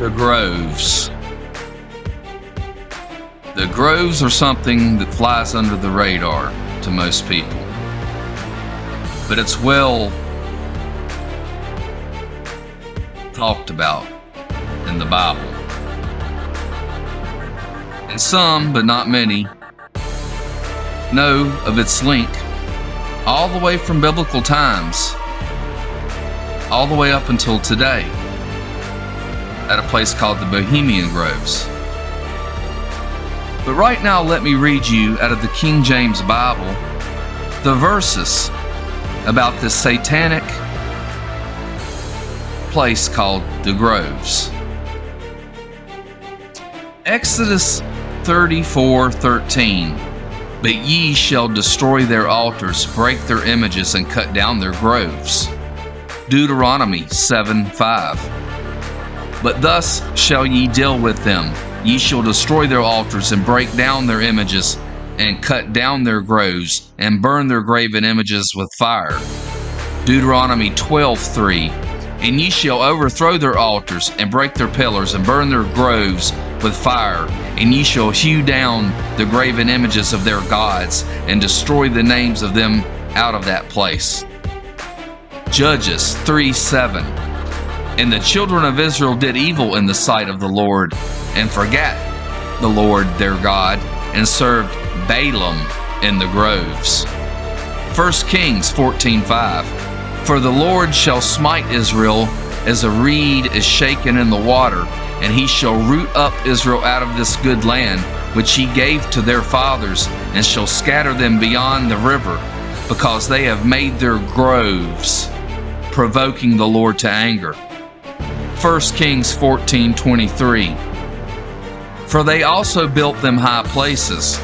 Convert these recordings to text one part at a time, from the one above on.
The groves. The groves are something that flies under the radar to most people, but it's well talked about in the Bible. And some, but not many, know of its link all the way from biblical times, all the way up until today, at a place called the Bohemian Groves. But right now, let me read you out of the King James Bible the verses about this satanic place called the Groves. Exodus 34:13. But ye shall destroy their altars, break their images, and cut down their groves. Deuteronomy 7:5. But thus shall ye deal with them. Ye shall destroy their altars, and break down their images, and cut down their groves, and burn their graven images with fire. Deuteronomy 12:3. And ye shall overthrow their altars, and break their pillars, and burn their groves with fire. And ye shall hew down the graven images of their gods, and destroy the names of them out of that place. Judges 3:7. And the children of Israel did evil in the sight of the Lord, and forgat the Lord their God, and served Balaam in the groves. 1 Kings 14:5. For the Lord shall smite Israel as a reed is shaken in the water, and he shall root up Israel out of this good land, which he gave to their fathers, and shall scatter them beyond the river, because they have made their groves, provoking the Lord to anger. 1 Kings 14:23. For they also built them high places,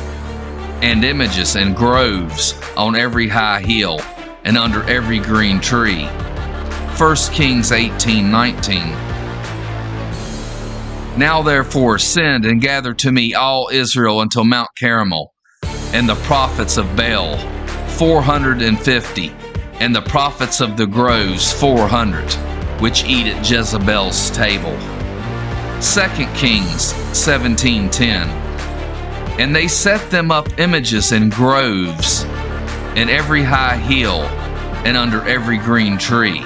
and images and groves on every high hill, and under every green tree. 1 Kings 18:19. Now therefore send and gather to me all Israel until Mount Carmel, and the prophets of Baal 450, and the prophets of the groves 400, which eat at Jezebel's table. 2 Kings 17:10. And they set them up images in groves, in every high hill, and under every green tree.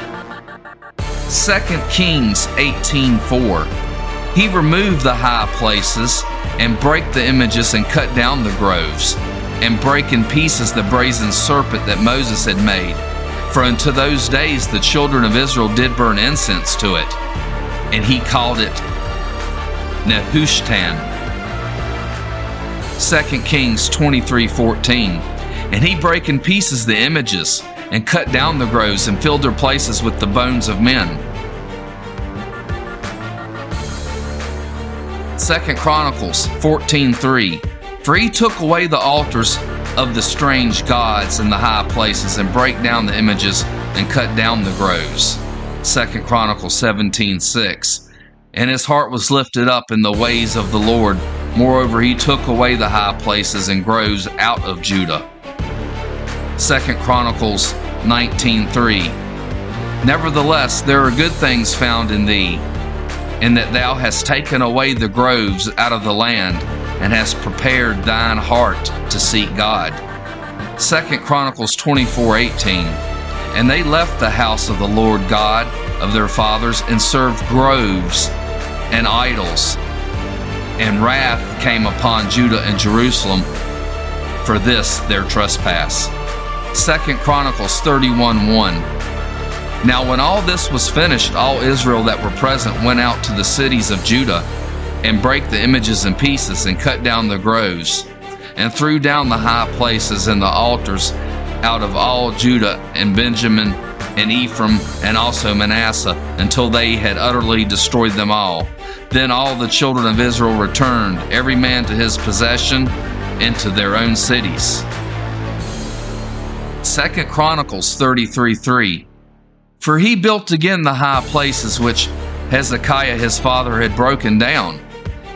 2 Kings 18:4. He removed the high places, and brake the images, and cut down the groves, and brake in pieces the brazen serpent that Moses had made. For unto those days the children of Israel did burn incense to it, and he called it Nehushtan. 2 Kings 23:14. And he brake in pieces the images, and cut down the groves, and filled their places with the bones of men. 2 Chronicles 14:3. For he took away the altars of the strange gods in the high places, and brake down the images, and cut down the groves. 2 Chronicles 17:6. And his heart was lifted up in the ways of the Lord. Moreover, he took away the high places and groves out of Judah. 2 Chronicles 19:3. Nevertheless, there are good things found in thee, in that thou hast taken away the groves out of the land, and hast prepared thine heart to seek God. 2 Chronicles 24:18. And they left the house of the Lord God of their fathers, and served groves and idols. And wrath came upon Judah and Jerusalem for this their trespass. 2 Chronicles 31:1. Now when all this was finished, all Israel that were present went out to the cities of Judah, and brake the images in pieces, and cut down the groves, and threw down the high places and the altars out of all Judah and Benjamin and Ephraim, and also Manasseh, until they had utterly destroyed them all. Then all the children of Israel returned, every man to his possession, into their own cities. 2 Chronicles 33:3. For he built again the high places which Hezekiah his father had broken down,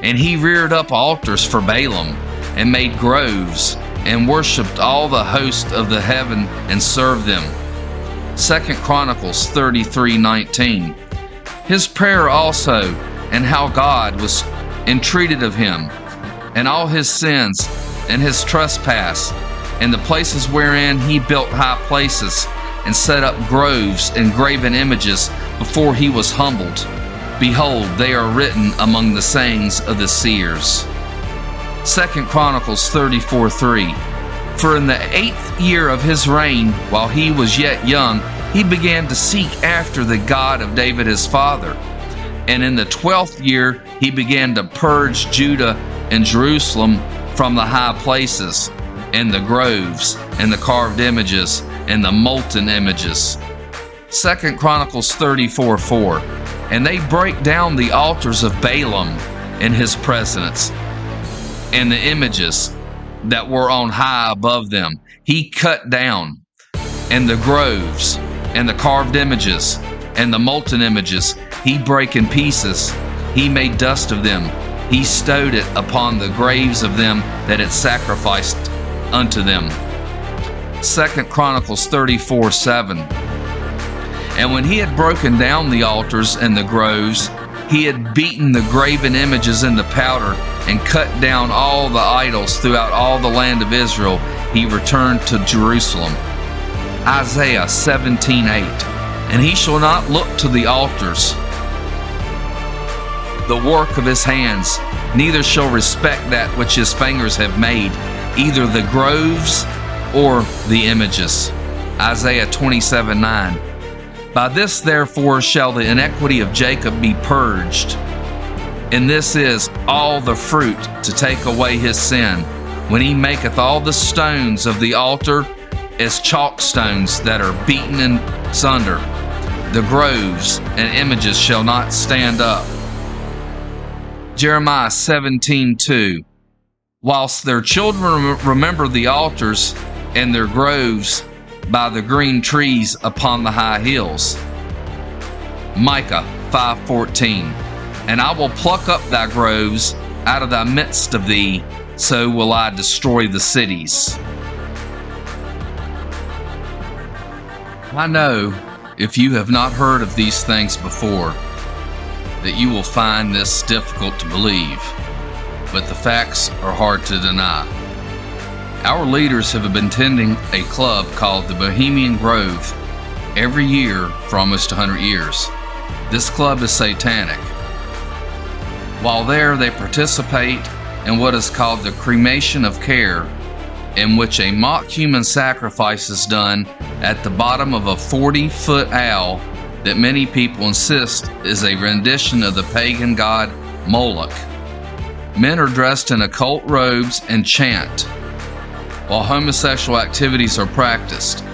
and he reared up altars for Balaam, and made groves, and worshipped all the host of the heaven, and served them. 2 Chronicles 33:19. His prayer also and how God was entreated of him, and all his sins, and his trespass, and the places wherein he built high places, and set up groves and graven images before he was humbled. Behold, they are written among the sayings of the seers. 2 Chronicles 34:3. For in the 8th year of his reign, while he was yet young, he began to seek after the God of David his father. And in the 12th year, he began to purge Judah and Jerusalem from the high places, and the groves, and the carved images, and the molten images. 2 Chronicles 34:4. And they break down the altars of Balaam in his presence, and the images that were on high above them he cut down, and the groves, and the carved images, and the molten images he brake in pieces. He made dust of them. He stowed it upon the graves of them that had sacrificed unto them. 2 Chronicles 34:7. And when he had broken down the altars and the groves, he had beaten the graven images into powder, and cut down all the idols throughout all the land of Israel, he returned to Jerusalem. Isaiah 17:8. And he shall not look to the altars, the work of his hands, neither shall respect that which his fingers have made, either the groves or the images. Isaiah 27:9. By this therefore shall the iniquity of Jacob be purged, and this is all the fruit to take away his sin, when he maketh all the stones of the altar as chalk stones that are beaten in sunder. The groves and images shall not stand up. Jeremiah 17:2. Whilst their children remember the altars and their groves by the green trees upon the high hills. Micah 5:14. And I will pluck up thy groves out of thy midst of thee, so will I destroy the cities. I know if you have not heard of these things before, that you will find this difficult to believe, but the facts are hard to deny. Our leaders have been attending a club called the Bohemian Grove every year for almost 100 years. This club is satanic. While there, they participate in what is called the cremation of care, in which a mock human sacrifice is done at the bottom of a 40-foot owl that many people insist is a rendition of the pagan god Moloch. Men are dressed in occult robes and chant, while homosexual activities are practiced.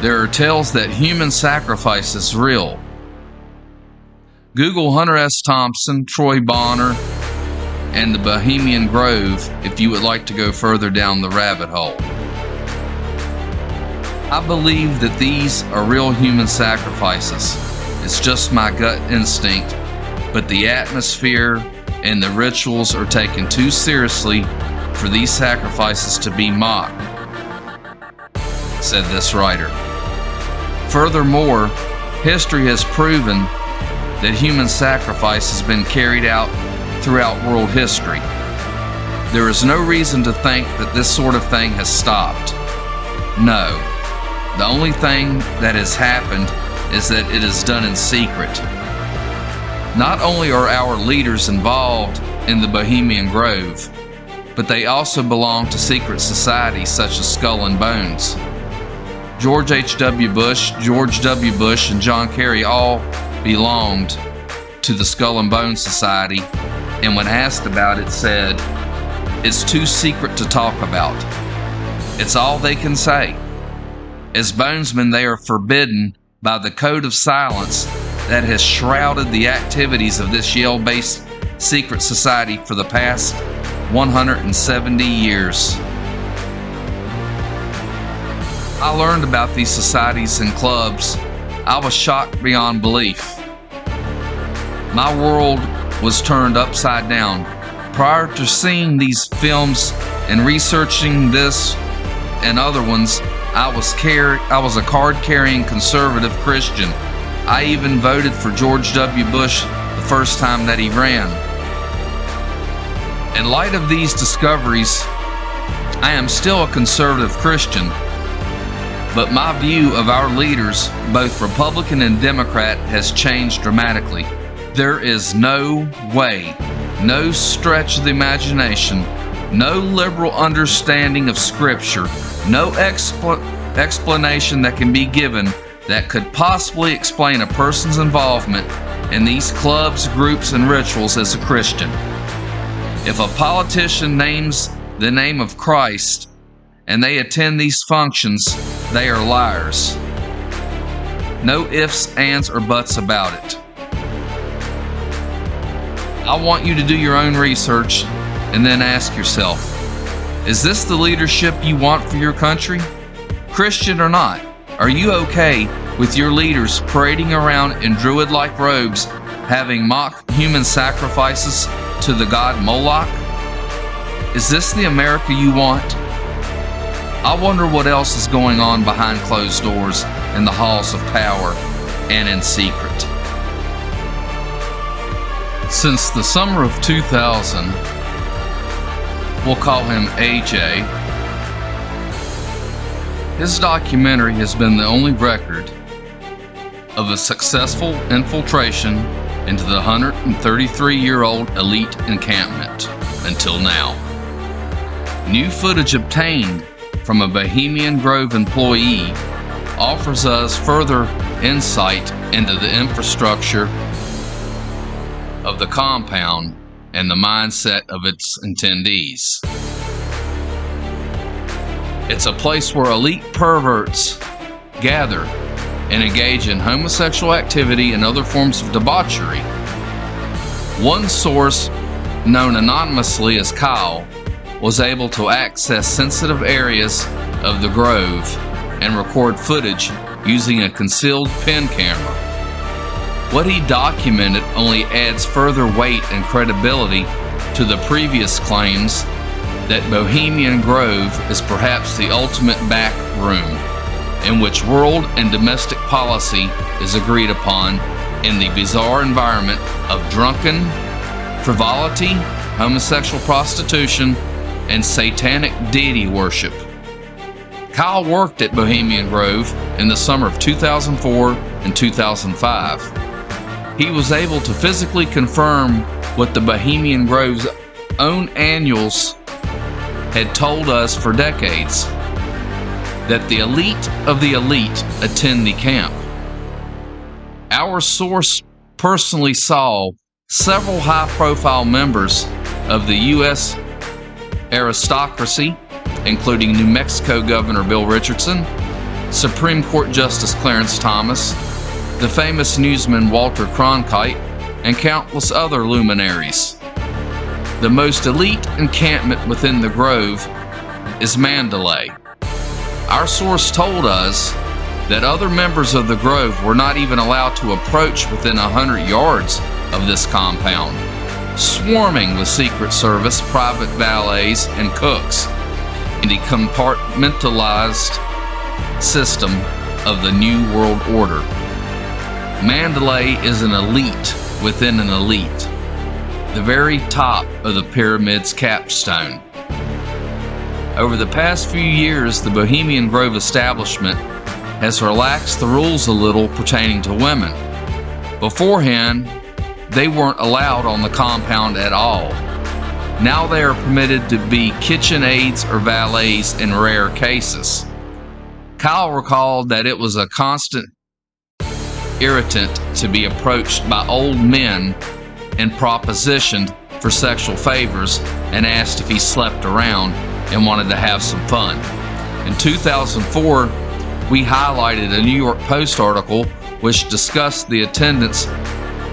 There are tales that human sacrifice is real. Google Hunter S. Thompson, Troy Bonner, and the Bohemian Grove if you would like to go further down the rabbit hole. I believe that these are real human sacrifices. It's just my gut instinct, but the atmosphere and the rituals are taken too seriously for these sacrifices to be mocked, said this writer. Furthermore, history has proven that human sacrifice has been carried out throughout world history. There is no reason to think that this sort of thing has stopped. No, the only thing that has happened is that it is done in secret. Not only are our leaders involved in the Bohemian Grove, but they also belong to secret societies such as Skull and Bones. George H.W. Bush, George W. Bush, and John Kerry all belonged to the Skull and Bones Society, and when asked about it said, "It's too secret to talk about. It's all they can say." As bonesmen, they are forbidden by the code of silence that has shrouded the activities of this Yale-based secret society for the past 170 years. I learned about these societies and clubs. I was shocked beyond belief. My world was turned upside down. Prior to seeing these films and researching this and other ones, I was a card-carrying conservative Christian. I even voted for George W. Bush, the the first time that he ran. In light of these discoveries, I am still a conservative Christian, but my view of our leaders, both Republican and Democrat, has changed dramatically. There is no way, no stretch of the imagination, no liberal understanding of Scripture, no explanation that can be given that could possibly explain a person's involvement in these clubs, groups, and rituals as a Christian. If a politician names the name of Christ and they attend these functions, they are liars. No ifs, ands, or buts about it. I want you to do your own research and then ask yourself, is this the leadership you want for your country? Christian or not, are you okay with your leaders parading around in druid-like robes, having mock human sacrifices to the god Moloch? Is this the America you want? I wonder what else is going on behind closed doors in the halls of power and in secret. Since the summer of 2000, we'll call him AJ, his documentary has been the only record of a successful infiltration into the 133-year-old elite encampment until now. New footage obtained from a Bohemian Grove employee offers us further insight into the infrastructure of the compound and the mindset of its attendees. It's a place where elite perverts gather and engage in homosexual activity and other forms of debauchery. One source, known anonymously as Kyle, was able to access sensitive areas of the Grove and record footage using a concealed pen camera. What he documented only adds further weight and credibility to the previous claims that Bohemian Grove is perhaps the ultimate back room in which world and domestic policy is agreed upon in the bizarre environment of drunken frivolity, homosexual prostitution, and satanic deity worship. Kyle worked at Bohemian Grove in the summer of 2004 and 2005. He was able to physically confirm what the Bohemian Grove's own annuals had told us for decades, that the elite of the elite attend the camp. Our source personally saw several high-profile members of the U.S. aristocracy, including New Mexico Governor Bill Richardson, Supreme Court Justice Clarence Thomas, the famous newsman Walter Cronkite, and countless other luminaries. The most elite encampment within the Grove is Mandalay. Our source told us that other members of the Grove were not even allowed to approach within 100 yards of this compound, swarming with Secret Service, private valets, and cooks in the compartmentalized system of the New World Order. Mandalay is an elite within an elite, the very top of the pyramid's capstone. Over the past few years, the Bohemian Grove establishment has relaxed the rules a little pertaining to women. Beforehand, they weren't allowed on the compound at all. Now they are permitted to be kitchen aides or valets in rare cases. Kyle recalled that it was a constant irritant to be approached by old men and propositioned for sexual favors and asked if he slept around and wanted to have some fun. In 2004, we highlighted a New York Post article which discussed the attendance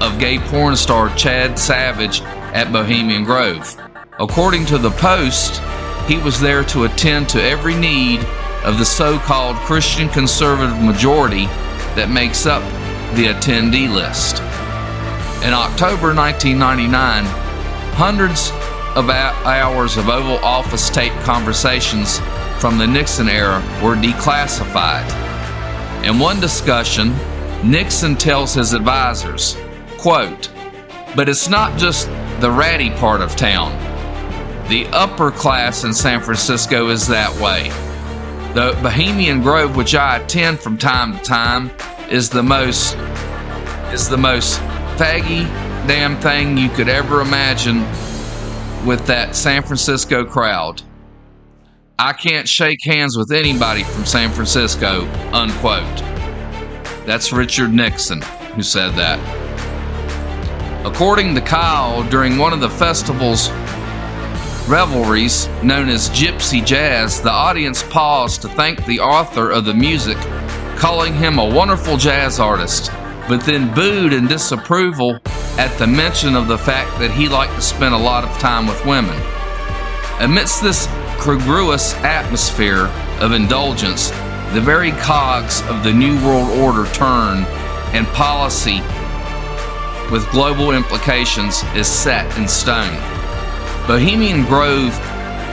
of gay porn star Chad Savage at Bohemian Grove. According to the Post, he was there to attend to every need of the so-called Christian conservative majority that makes up the attendee list. In October 1999, hundreds of hours of Oval Office tape conversations from the Nixon era were declassified. In one discussion, Nixon tells his advisors, quote, But it's not just the ratty part of town. The upper class in San Francisco is that way. The Bohemian Grove, which I attend from time to time, is the most faggy damn thing you could ever imagine with that San Francisco crowd. I can't shake hands with anybody from San Francisco, unquote. That's Richard Nixon who said that. According to Kyle, during one of the festival's revelries known as Gypsy Jazz, the audience paused to thank the author of the music, calling him a wonderful jazz artist, but then booed in disapproval at the mention of the fact that he liked to spend a lot of time with women. Amidst this congruous atmosphere of indulgence, the very cogs of the New World Order turn, and policy with global implications is set in stone. Bohemian Grove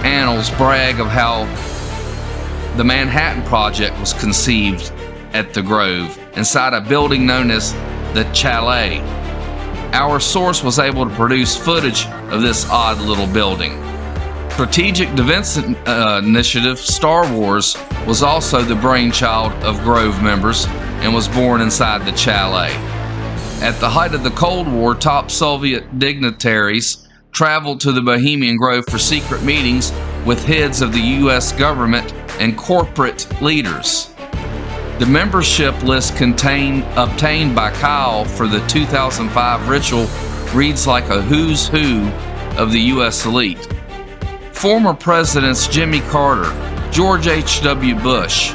annals brag of how the Manhattan Project was conceived at the Grove inside a building known as the Chalet. Our source was able to produce footage of this odd little building. Strategic Defense Initiative Star Wars was also the brainchild of Grove members and was born inside the Chalet. At the height of the Cold War, top Soviet dignitaries traveled to the Bohemian Grove for secret meetings with heads of the U.S. government and corporate leaders. The membership list obtained by Kyle for the 2005 ritual reads like a who's who of the U.S. elite. Former Presidents Jimmy Carter, George H.W. Bush,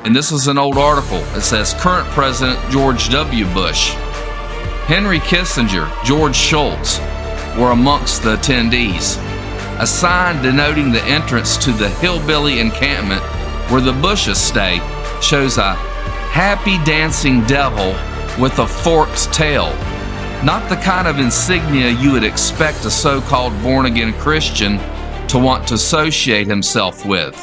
and this is an old article. It says current President George W. Bush, Henry Kissinger, George Shultz were amongst the attendees. A sign denoting the entrance to the hillbilly encampment where the Bushes stay shows a happy dancing devil with a forked tail. Not the kind of insignia you would expect a so-called born-again Christian to want to associate himself with.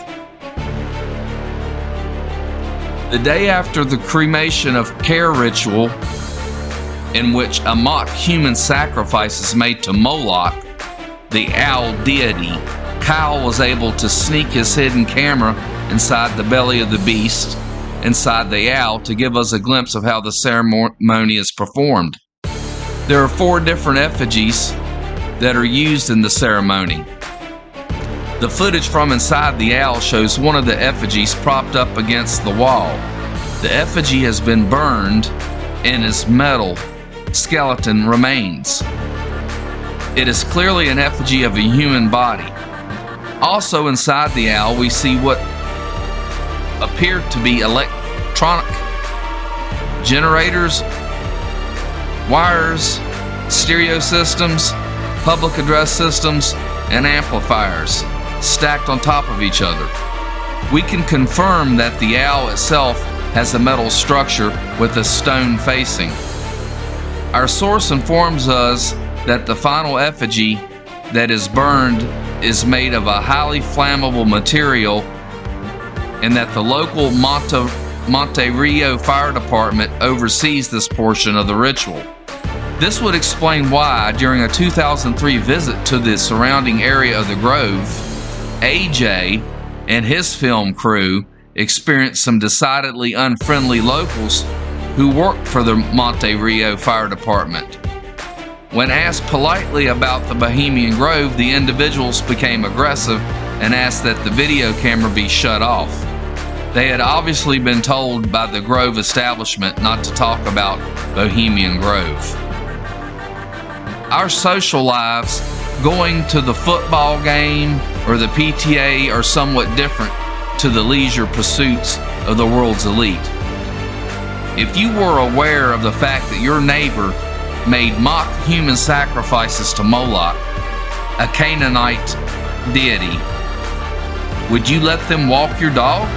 The day after the cremation of care ritual, in which a mock human sacrifice is made to Moloch, the owl deity, Kyle was able to sneak his hidden camera inside the belly of the beast, inside the owl, to give us a glimpse of how the ceremony is performed. There are 4 different effigies that are used in the ceremony. The footage from inside the owl shows one of the effigies propped up against the wall. The effigy has been burned and its metal skeleton remains. It is clearly an effigy of a human body. Also inside the owl we see what appear to be electronic generators, wires, stereo systems, public address systems, and amplifiers stacked on top of each other. We can confirm that the owl itself has a metal structure with a stone facing. Our source informs us that the final effigy that is burned is made of a highly flammable material and that the local Monte Rio Fire Department oversees this portion of the ritual. This would explain why, during a 2003 visit to the surrounding area of the Grove, AJ and his film crew experienced some decidedly unfriendly locals who worked for the Monte Rio Fire Department. When asked politely about the Bohemian Grove, the individuals became aggressive and asked that the video camera be shut off. They had obviously been told by the Grove establishment not to talk about Bohemian Grove. Our social lives, going to the football game or the PTA, are somewhat different to the leisure pursuits of the world's elite. If you were aware of the fact that your neighbor made mock human sacrifices to Moloch, a Canaanite deity, would you let them walk your dog?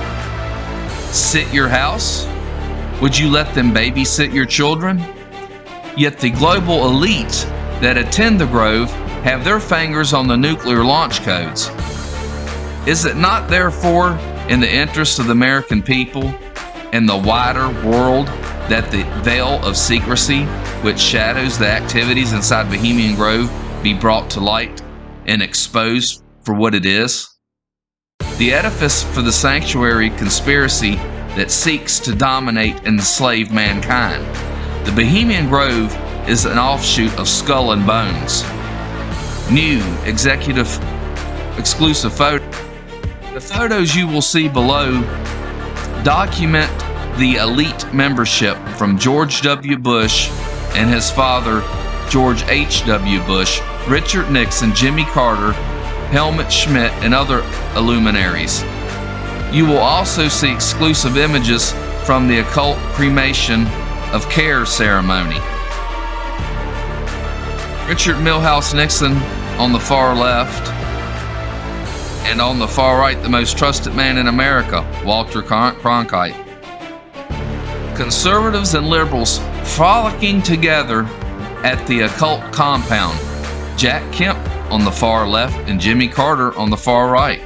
Sit your house? Would you let them babysit your children? Yet the global elite that attend the Grove have their fingers on the nuclear launch codes. Is it not therefore in the interest of the American people and the wider world that the veil of secrecy which shadows the activities inside Bohemian Grove, be brought to light and exposed for what it is? The edifice for the sanctuary conspiracy that seeks to dominate and enslave mankind. The Bohemian Grove is an offshoot of Skull and Bones. New exclusive photos. The photos you will see below document the elite membership from George W. Bush and his father, George H.W. Bush, Richard Nixon, Jimmy Carter, Helmut Schmidt, and other luminaries. You will also see exclusive images from the occult cremation of care ceremony. Richard Milhouse Nixon on the far left, and on the far right, the most trusted man in America, Walter Cronkite. Conservatives and liberals frolicking together at the occult compound. Jack Kemp on the far left and Jimmy Carter on the far right.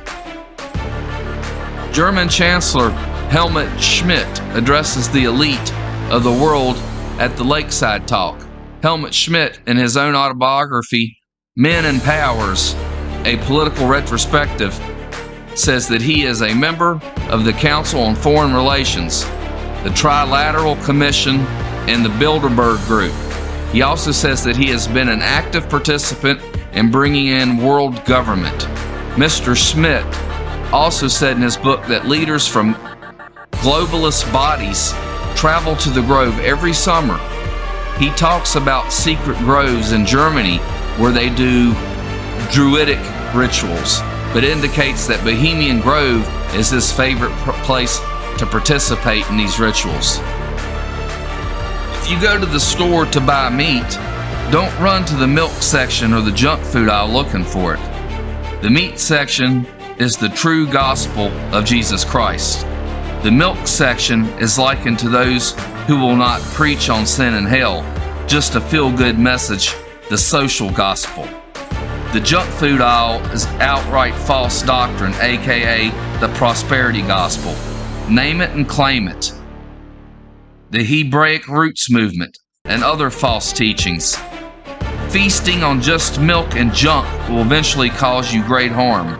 German Chancellor Helmut Schmidt addresses the elite of the world at the Lakeside Talk. Helmut Schmidt, in his own autobiography, Men and Powers, a political retrospective, says that he is a member of the Council on Foreign Relations, the Trilateral Commission, and the Bilderberg Group. He also says that he has been an active participant in bringing in world government. Mr. Schmidt also said in his book that leaders from globalist bodies travel to the Grove every summer. He talks about secret groves in Germany where they do druidic rituals, but indicates that Bohemian Grove is his favorite place to participate in these rituals. If you go to the store to buy meat, don't run to the milk section or the junk food aisle looking for it. The meat section is the true gospel of Jesus Christ. The milk section is likened to those who will not preach on sin and hell, just a feel-good message, the social gospel. The junk food aisle is outright false doctrine, aka the prosperity gospel. Name it and claim it. The Hebraic roots movement and other false teachings. Feasting on just milk and junk will eventually cause you great harm.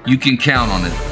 You can count on it.